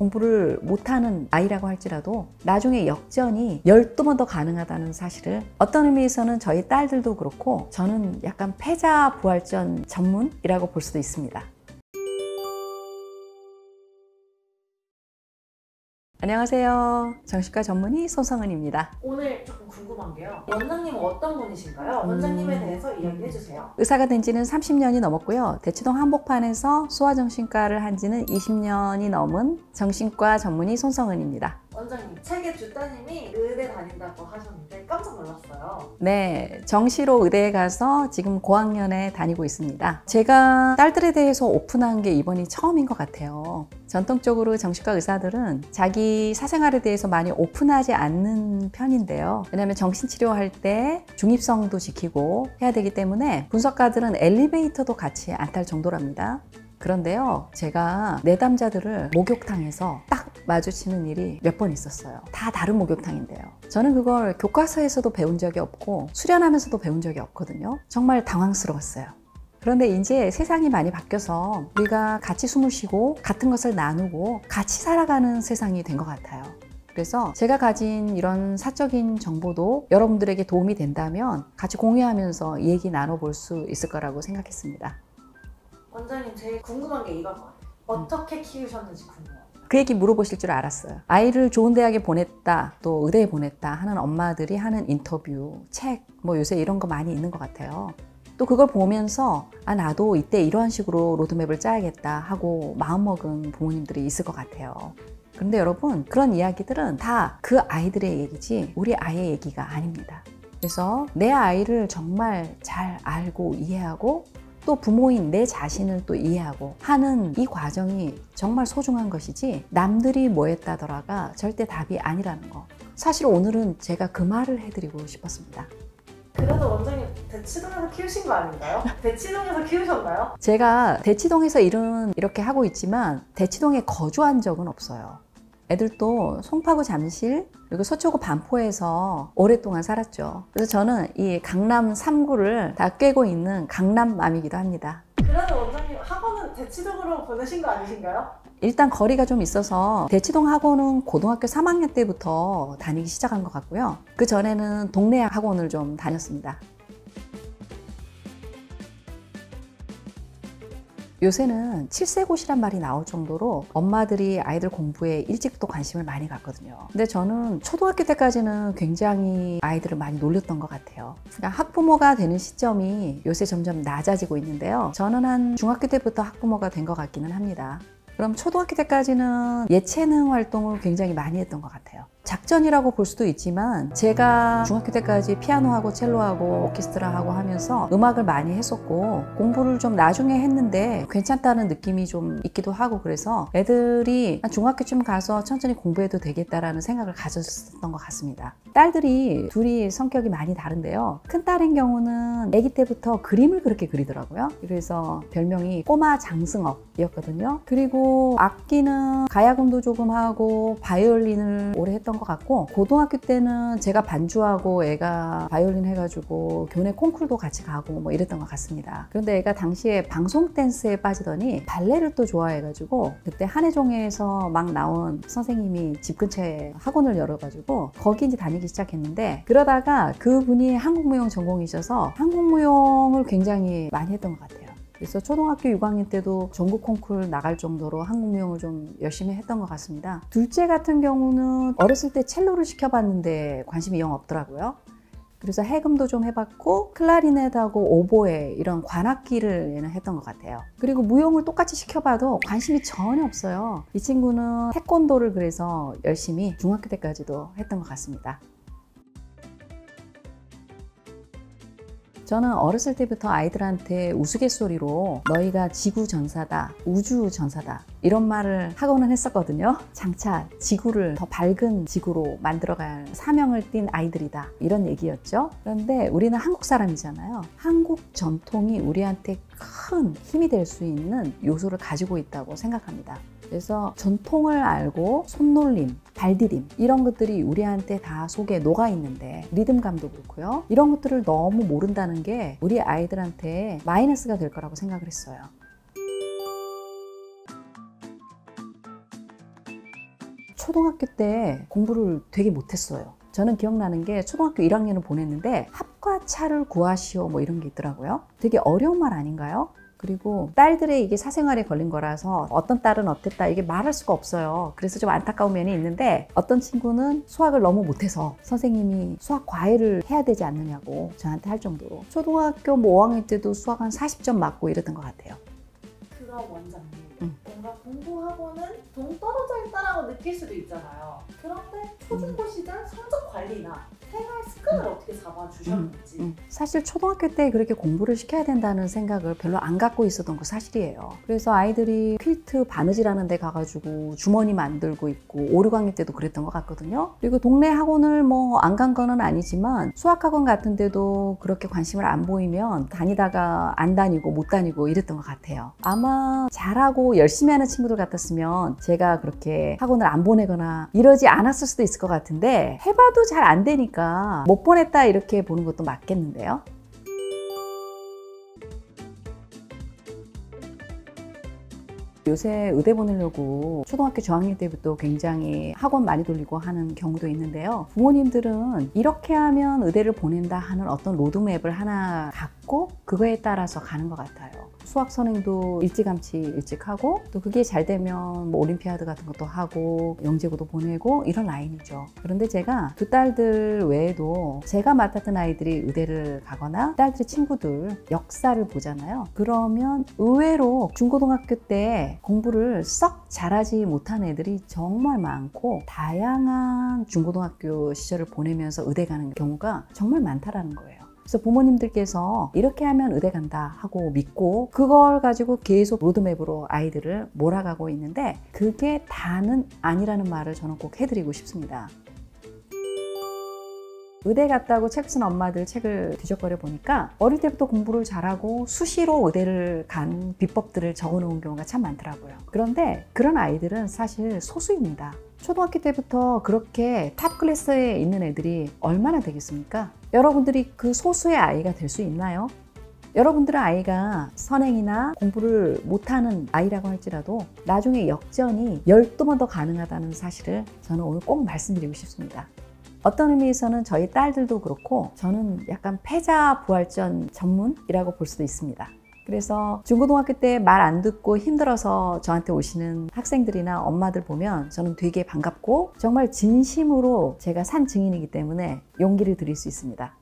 공부를 못하는 아이라고 할지라도 나중에 역전이 12번 더 가능하다는 사실을 어떤 의미에서는 저희 딸들도 그렇고 저는 약간 패자부활전 전문이라고 볼 수도 있습니다. 안녕하세요. 정신과 전문의 손성은입니다. 오늘 조금 궁금한 게요. 원장님은 어떤 분이신가요? 원장님에 대해서 이야기해 주세요. 의사가 된 지는 30년이 넘었고요. 대치동 한복판에서 소아정신과를 한 지는 20년이 넘은 정신과 전문의 손성은입니다. 원장님, 책의 주따님이 의대 다닌다고 하셨는데 깜짝 놀랐어요. 네, 정시로 의대에 가서 지금 고학년에 다니고 있습니다. 제가 딸들에 대해서 오픈한 게 이번이 처음인 것 같아요. 전통적으로 정신과 의사들은 자기 사생활에 대해서 많이 오픈하지 않는 편인데요. 왜냐하면 정신치료할 때 중립성도 지키고 해야 되기 때문에 분석가들은 엘리베이터도 같이 안 탈 정도랍니다. 그런데요, 제가 내담자들을 목욕탕에서 딱 마주치는 일이 몇 번 있었어요. 다 다른 목욕탕인데요. 저는 그걸 교과서에서도 배운 적이 없고 수련하면서도 배운 적이 없거든요. 정말 당황스러웠어요. 그런데 이제 세상이 많이 바뀌어서 우리가 같이 숨을 쉬고 같은 것을 나누고 같이 살아가는 세상이 된 것 같아요. 그래서 제가 가진 이런 사적인 정보도 여러분들에게 도움이 된다면 같이 공유하면서 얘기 나눠볼 수 있을 거라고 생각했습니다. 원장님, 제일 궁금한 게 이건 것 같아요. 어떻게 키우셨는지 궁금해요. 그 얘기 물어보실 줄 알았어요. 아이를 좋은 대학에 보냈다, 또 의대에 보냈다 하는 엄마들이 하는 인터뷰, 책, 요새 이런 거 많이 있는 것 같아요. 또 그걸 보면서 나도 이때 이러한 식으로 로드맵을 짜야겠다 하고 마음먹은 부모님들이 있을 것 같아요. 그런데 여러분, 그런 이야기들은 다 그 아이들의 얘기지 우리 아이의 얘기가 아닙니다. 그래서 내 아이를 정말 잘 알고 이해하고 또 부모인 내 자신을 또 이해하고 하는 이 과정이 정말 소중한 것이지 남들이 뭐 했다더라가 절대 답이 아니라는 거. 사실 오늘은 제가 그 말을 해드리고 싶었습니다. 그래도 원장님 대치동에서 키우신 거 아닌가요? 대치동에서 키우셨나요? 제가 대치동에서 일은 이렇게 하고 있지만 대치동에 거주한 적은 없어요. 애들도 송파구 잠실 그리고 서초구 반포에서 오랫동안 살았죠. 그래서 저는 이 강남 3구를 다 꿰고 있는 강남맘이기도 합니다. 그래도 원장님 학원은 대치동으로 보내신 거 아니신가요? 일단 거리가 좀 있어서 대치동 학원은 고등학교 3학년 때부터 다니기 시작한 것 같고요. 그 전에는 동네 학원을 좀 다녔습니다. 요새는 7세고시란 말이 나올 정도로 엄마들이 아이들 공부에 일찍 또 관심을 많이 갖거든요. 근데 저는 초등학교 때까지는 굉장히 아이들을 많이 놀렸던 것 같아요. 그러니까 학부모가 되는 시점이 요새 점점 낮아지고 있는데요. 저는 한 중학교 때부터 학부모가 된 것 같기는 합니다. 그럼 초등학교 때까지는 예체능 활동을 굉장히 많이 했던 것 같아요. 작전이라고 볼 수도 있지만 제가 중학교 때까지 피아노하고 첼로하고 오케스트라하고 하면서 음악을 많이 했었고 공부를 좀 나중에 했는데 괜찮다는 느낌이 좀 있기도 하고 그래서 애들이 중학교쯤 가서 천천히 공부해도 되겠다라는 생각을 가졌었던 것 같습니다. 딸들이 둘이 성격이 많이 다른데요. 큰 딸인 경우는 아기 때부터 그림을 그렇게 그리더라고요. 그래서 별명이 꼬마 장승업이었거든요. 그리고 악기는 가야금도 조금 하고 바이올린을 오래 했던 것 같고 고등학교 때는 제가 반주하고 애가 바이올린 해가지고 교내 콩쿨도 같이 가고 이랬던 것 같습니다. 그런데 애가 당시에 방송 댄스에 빠지더니 발레를 또 좋아해가지고 그때 한예종에서 막 나온 선생님이 집 근처에 학원을 열어가지고 거기 이제 다니기 시작했는데 그러다가 그분이 한국무용 전공이셔서 한국무용을 굉장히 많이 했던 것 같아요. 그래서 초등학교 6학년 때도 전국 콩쿨 나갈 정도로 한국무용을 좀 열심히 했던 것 같습니다. 둘째 같은 경우는 어렸을 때 첼로를 시켜봤는데 관심이 영 없더라고요. 그래서 해금도 좀 해봤고 클라리넷하고 오보에 이런 관악기를 얘는 했던 것 같아요. 그리고 무용을 똑같이 시켜봐도 관심이 전혀 없어요. 이 친구는 태권도를 그래서 열심히 중학교 때까지도 했던 것 같습니다. 저는 어렸을 때부터 아이들한테 우스갯소리로 너희가 지구전사다, 우주전사다 이런 말을 하고는 했었거든요. 장차 지구를 더 밝은 지구로 만들어갈 사명을 띈 아이들이다 이런 얘기였죠. 그런데 우리는 한국 사람이잖아요. 한국 전통이 우리한테 큰 힘이 될 수 있는 요소를 가지고 있다고 생각합니다. 그래서 전통을 알고 손놀림, 발디딤 이런 것들이 우리한테 다 속에 녹아 있는데 리듬감도 그렇고요. 이런 것들을 너무 모른다는 게 우리 아이들한테 마이너스가 될 거라고 생각을 했어요. 초등학교 때 공부를 되게 못했어요. 저는 기억나는 게 초등학교 1학년을 보냈는데 합과차를 구하시오 뭐 이런 게 있더라고요. 되게 어려운 말 아닌가요? 그리고 딸들의 이게 사생활에 걸린 거라서 어떤 딸은 어땠다 이게 말할 수가 없어요. 그래서 좀 안타까운 면이 있는데 어떤 친구는 수학을 너무 못해서 선생님이 수학 과외를 해야 되지 않느냐고 저한테 할 정도로 초등학교 뭐 5학년 때도 수학 한 40점 맞고 이랬던 것 같아요. 그럼 원장님 뭔가 공부하고는 동떨어져 있다라고 느낄 수도 있잖아요. 그런데 초중고 시절 성적 관리나 생활 습관을 어떻게 잡아주셨는지. 사실 초등학교 때 그렇게 공부를 시켜야 된다는 생각을 별로 안 갖고 있었던 거 사실이에요. 그래서 아이들이 퀼트 바느질하는 데 가가지고 주머니 만들고 있고 5, 6학년 때도 그랬던 것 같거든요. 그리고 동네 학원을 뭐 안 간 거는 아니지만 수학학원 같은 데도 그렇게 관심을 안 보이면 다니다가 안 다니고 못 다니고 이랬던 것 같아요. 아마 잘하고 열심히 하는 친구들 같았으면 제가 그렇게 학원을 안 보내거나 이러지 않았을 수도 있을 것 같은데 해봐도 잘 안 되니까 못 보냈다 이렇게 보는 것도 맞겠는데요. 요새 의대 보내려고 초등학교 저학년 때부터 굉장히 학원 많이 돌리고 하는 경우도 있는데요. 부모님들은 이렇게 하면 의대를 보낸다 하는 어떤 로드맵을 하나 갖고 그거에 따라서 가는 것 같아요. 수학 선행도 일찌감치 일찍 하고 또 그게 잘 되면 뭐 올림피아드 같은 것도 하고 영재고도 보내고 이런 라인이죠. 그런데 제가 두 딸들 외에도 제가 맡았던 아이들이 의대를 가거나 딸들의 친구들 역사를 보잖아요. 그러면 의외로 중고등학교 때 공부를 썩 잘하지 못한 애들이 정말 많고 다양한 중고등학교 시절을 보내면서 의대 가는 경우가 정말 많다라는 거예요. 그래서 부모님들께서 이렇게 하면 의대 간다 하고 믿고 그걸 가지고 계속 로드맵으로 아이들을 몰아가고 있는데 그게 다는 아니라는 말을 저는 꼭 해드리고 싶습니다. 의대 갔다고 책 쓴 엄마들 책을 뒤적거려 보니까 어릴 때부터 공부를 잘하고 수시로 의대를 간 비법들을 적어놓은 경우가 참 많더라고요. 그런데 그런 아이들은 사실 소수입니다. 초등학교 때부터 그렇게 탑 클래스에 있는 애들이 얼마나 되겠습니까? 여러분들이 그 소수의 아이가 될 수 있나요? 여러분들의 아이가 선행이나 공부를 못하는 아이라고 할지라도 나중에 역전이 10번 더 가능하다는 사실을 저는 오늘 꼭 말씀드리고 싶습니다. 어떤 의미에서는 저희 딸들도 그렇고 저는 약간 패자부활전 전문이라고 볼 수도 있습니다. 그래서 중고등학교 때 말 안 듣고 힘들어서 저한테 오시는 학생들이나 엄마들 보면 저는 되게 반갑고 정말 진심으로 제가 산 증인이기 때문에 용기를 드릴 수 있습니다.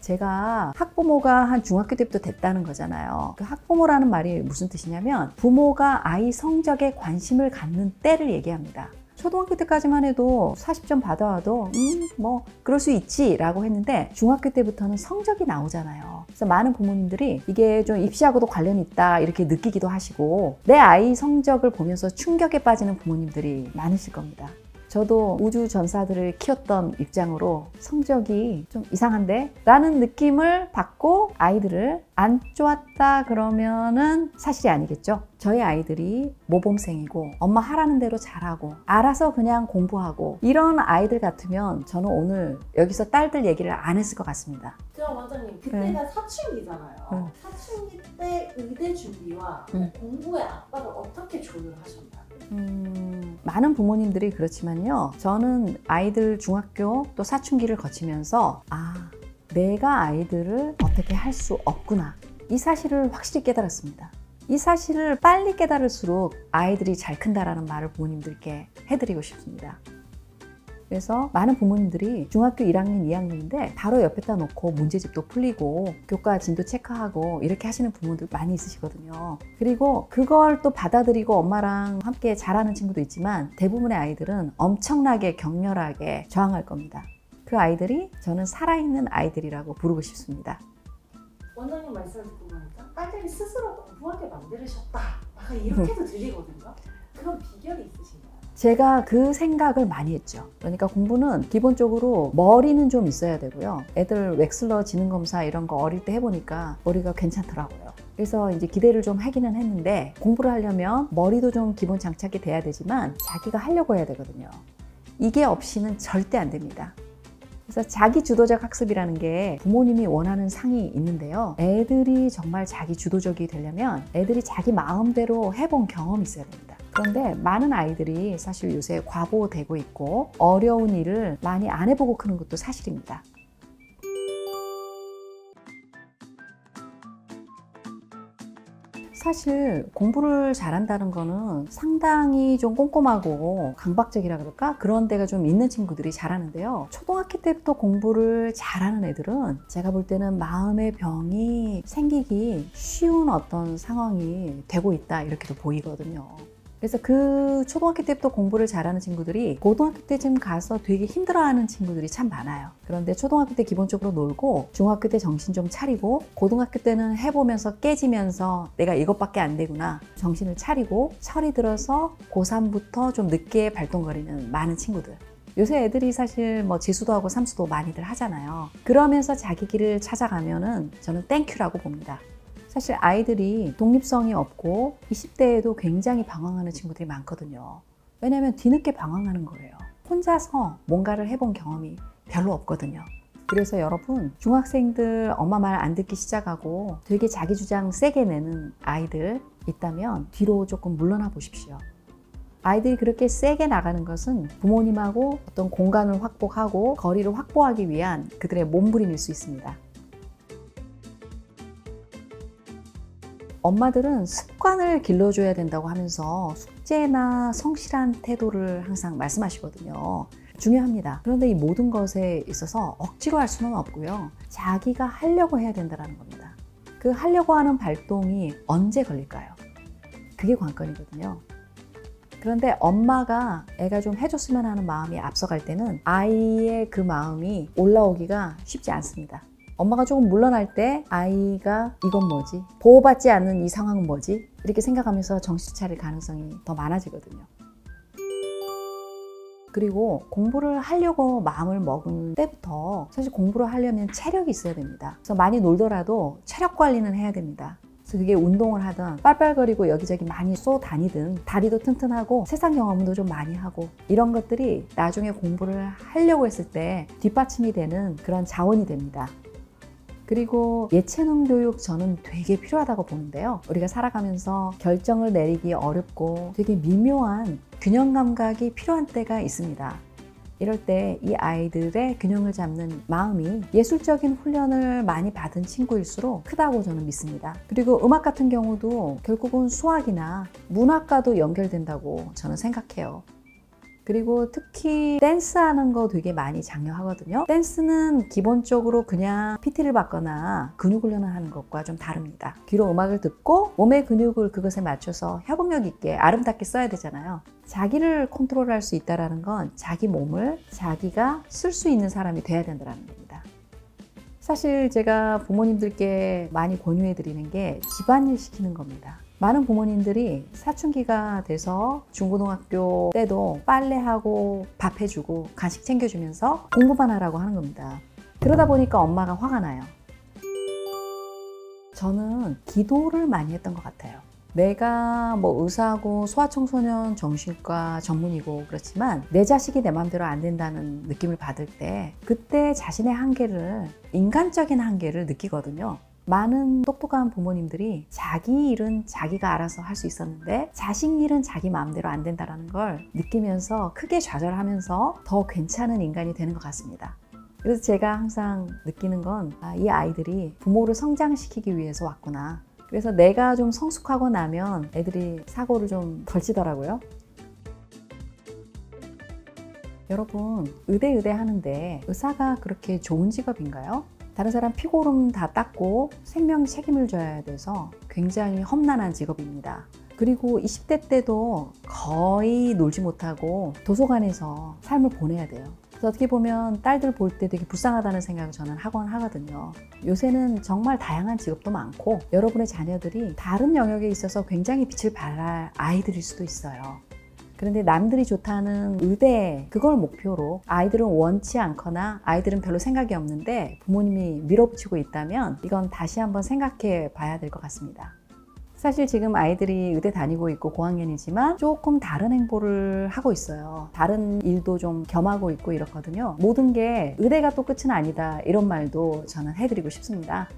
제가 학부모가 한 중학교 때부터 됐다는 거잖아요. 그 학부모라는 말이 무슨 뜻이냐면 부모가 아이 성적에 관심을 갖는 때를 얘기합니다. 초등학교 때까지만 해도 40점 받아와도 뭐 그럴 수 있지 라고 했는데 중학교 때부터는 성적이 나오잖아요. 그래서 많은 부모님들이 이게 좀 입시하고도 관련이 있다 이렇게 느끼기도 하시고 내 아이 성적을 보면서 충격에 빠지는 부모님들이 많으실 겁니다. 저도 우주 전사들을 키웠던 입장으로 성적이 좀 이상한데? 라는 느낌을 받고 아이들을 안 좋았다 그러면은 사실이 아니겠죠. 저희 아이들이 모범생이고 엄마 하라는 대로 잘하고 알아서 그냥 공부하고 이런 아이들 같으면 저는 오늘 여기서 딸들 얘기를 안 했을 것 같습니다. 그럼 원장님 그때가 사춘기잖아요. 사춘기 때 의대 준비와 공부의 압박을 어떻게 조율하셨나요? 많은 부모님들이 그렇지만요. 저는 아이들 중학교 또 사춘기를 거치면서 내가 아이들을 어떻게 할 수 없구나. 이 사실을 확실히 깨달았습니다. 이 사실을 빨리 깨달을수록 아이들이 잘 큰다라는 말을 부모님들께 해드리고 싶습니다. 그래서 많은 부모님들이 중학교 1학년, 2학년인데 바로 옆에다 놓고 문제집도 풀리고 교과 진도 체크하고 이렇게 하시는 부모들 많이 있으시거든요. 그리고 그걸 또 받아들이고 엄마랑 함께 잘하는 친구도 있지만 대부분의 아이들은 엄청나게 격렬하게 저항할 겁니다. 그 아이들이 저는 살아있는 아이들이라고 부르고 싶습니다. 원장님 말씀을 듣고 보니까 딸들이 스스로 공부하게 만들으셨다. 약간 이렇게도 들리거든요. 그런 비결이 있으신가요? 제가 그 생각을 많이 했죠. 그러니까 공부는 기본적으로 머리는 좀 있어야 되고요. 애들 웩슬러 지능검사 이런 거 어릴 때 해보니까 머리가 괜찮더라고요. 그래서 이제 기대를 좀 하기는 했는데 공부를 하려면 머리도 좀 기본 장착이 돼야 되지만 자기가 하려고 해야 되거든요. 이게 없이는 절대 안 됩니다. 그래서 자기 주도적 학습이라는 게 부모님이 원하는 상이 있는데요. 애들이 정말 자기 주도적이 되려면 애들이 자기 마음대로 해본 경험이 있어야 됩니다. 그런데 많은 아이들이 사실 요새 과보되고 있고 어려운 일을 많이 안 해보고 크는 것도 사실입니다. 사실 공부를 잘한다는 거는 상당히 좀 꼼꼼하고 강박적이라 그럴까? 그런 데가 좀 있는 친구들이 잘하는데요. 초등학교 때부터 공부를 잘하는 애들은 제가 볼 때는 마음의 병이 생기기 쉬운 어떤 상황이 되고 있다 이렇게도 보이거든요. 그래서 그 초등학교 때부터 공부를 잘하는 친구들이 고등학교 때쯤 가서 되게 힘들어하는 친구들이 참 많아요. 그런데 초등학교 때 기본적으로 놀고 중학교 때 정신 좀 차리고 고등학교 때는 해보면서 깨지면서 내가 이것밖에 안 되구나 정신을 차리고 철이 들어서 고3부터 좀 늦게 발동거리는 많은 친구들. 요새 애들이 사실 뭐 지수도 하고 삼수도 많이들 하잖아요. 그러면서 자기 길을 찾아가면은 저는 땡큐라고 봅니다. 사실 아이들이 독립성이 없고 20대에도 굉장히 방황하는 친구들이 많거든요. 왜냐하면 뒤늦게 방황하는 거예요. 혼자서 뭔가를 해본 경험이 별로 없거든요. 그래서 여러분 중학생들 엄마 말 안 듣기 시작하고 되게 자기 주장 세게 내는 아이들 있다면 뒤로 조금 물러나 보십시오. 아이들이 그렇게 세게 나가는 것은 부모님하고 어떤 공간을 확보하고 거리를 확보하기 위한 그들의 몸부림일 수 있습니다. 엄마들은 습관을 길러줘야 된다고 하면서 숙제나 성실한 태도를 항상 말씀하시거든요. 중요합니다. 그런데 이 모든 것에 있어서 억지로 할 수는 없고요. 자기가 하려고 해야 된다는 겁니다. 그 하려고 하는 발동이 언제 걸릴까요? 그게 관건이거든요. 그런데 엄마가 애가 좀 해줬으면 하는 마음이 앞서갈 때는 아이의 그 마음이 올라오기가 쉽지 않습니다. 엄마가 조금 물러날 때 아이가 이건 뭐지? 보호받지 않는 이 상황은 뭐지? 이렇게 생각하면서 정신 차릴 가능성이 더 많아지거든요. 그리고 공부를 하려고 마음을 먹은 때부터 사실 공부를 하려면 체력이 있어야 됩니다. 그래서 많이 놀더라도 체력 관리는 해야 됩니다. 그래서 그게 운동을 하든 빨빨거리고 여기저기 많이 쏘다니든 다리도 튼튼하고 세상 경험도 좀 많이 하고 이런 것들이 나중에 공부를 하려고 했을 때 뒷받침이 되는 그런 자원이 됩니다. 그리고 예체능 교육 저는 되게 필요하다고 보는데요. 우리가 살아가면서 결정을 내리기 어렵고 되게 미묘한 균형 감각이 필요한 때가 있습니다. 이럴 때 이 아이들의 균형을 잡는 마음이 예술적인 훈련을 많이 받은 친구일수록 크다고 저는 믿습니다. 그리고 음악 같은 경우도 결국은 수학이나 문학과도 연결된다고 저는 생각해요. 그리고 특히 댄스하는 거 되게 많이 장려하거든요. 댄스는 기본적으로 그냥 PT를 받거나 근육 훈련을 하는 것과 좀 다릅니다. 귀로 음악을 듣고 몸의 근육을 그것에 맞춰서 협응력 있게 아름답게 써야 되잖아요. 자기를 컨트롤할 수 있다는 건 자기 몸을 자기가 쓸 수 있는 사람이 돼야 된다는 겁니다. 사실 제가 부모님들께 많이 권유해 드리는 게 집안일 시키는 겁니다. 많은 부모님들이 사춘기가 돼서 중고등학교 때도 빨래하고 밥 해주고 간식 챙겨주면서 공부만 하라고 하는 겁니다. 그러다 보니까 엄마가 화가 나요. 저는 기도를 많이 했던 것 같아요. 내가 뭐 의사하고 소아청소년 정신과 전문이고 그렇지만 내 자식이 내 마음대로 안 된다는 느낌을 받을 때 그때 자신의 한계를, 인간적인 한계를 느끼거든요. 많은 똑똑한 부모님들이 자기 일은 자기가 알아서 할 수 있었는데 자식 일은 자기 마음대로 안 된다는 걸 느끼면서 크게 좌절하면서 더 괜찮은 인간이 되는 것 같습니다. 그래서 제가 항상 느끼는 건 이 아이들이 부모를 성장시키기 위해서 왔구나. 그래서 내가 좀 성숙하고 나면 애들이 사고를 좀 덜 치더라고요. 여러분, 의대 하는데 의사가 그렇게 좋은 직업인가요? 다른 사람 피고름 다 닦고 생명 책임을 져야 돼서 굉장히 험난한 직업입니다. 그리고 20대 때도 거의 놀지 못하고 도서관에서 삶을 보내야 돼요. 그래서 어떻게 보면 딸들 볼 때 되게 불쌍하다는 생각을 저는 하곤 하거든요. 요새는 정말 다양한 직업도 많고 여러분의 자녀들이 다른 영역에 있어서 굉장히 빛을 발할 아이들일 수도 있어요. 그런데 남들이 좋다는 의대, 그걸 목표로 아이들은 원치 않거나 아이들은 별로 생각이 없는데 부모님이 밀어붙이고 있다면 이건 다시 한번 생각해 봐야 될 것 같습니다. 사실 지금 아이들이 의대 다니고 있고 고학년이지만 조금 다른 행보를 하고 있어요. 다른 일도 좀 겸하고 있고 이렇거든요. 모든 게 의대가 또 끝은 아니다, 이런 말도 저는 해드리고 싶습니다.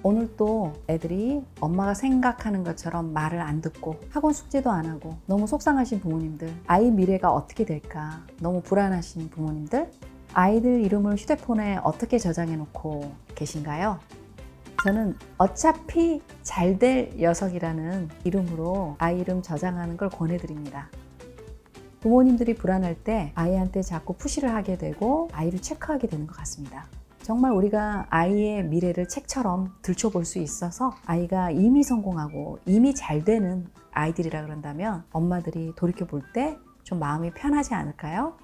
오늘 또 애들이 엄마가 생각하는 것처럼 말을 안 듣고 학원 숙제도 안 하고 너무 속상하신 부모님들, 아이 미래가 어떻게 될까 너무 불안하신 부모님들, 아이들 이름을 휴대폰에 어떻게 저장해 놓고 계신가요? 저는 어차피 잘 될 녀석이라는 이름으로 아이 이름 저장하는 걸 권해드립니다. 부모님들이 불안할 때 아이한테 자꾸 푸시를 하게 되고 아이를 체크하게 되는 것 같습니다. 정말 우리가 아이의 미래를 책처럼 들춰볼 수 있어서 아이가 이미 성공하고 이미 잘 되는 아이들이라 그런다면 엄마들이 돌이켜볼 때 좀 마음이 편하지 않을까요?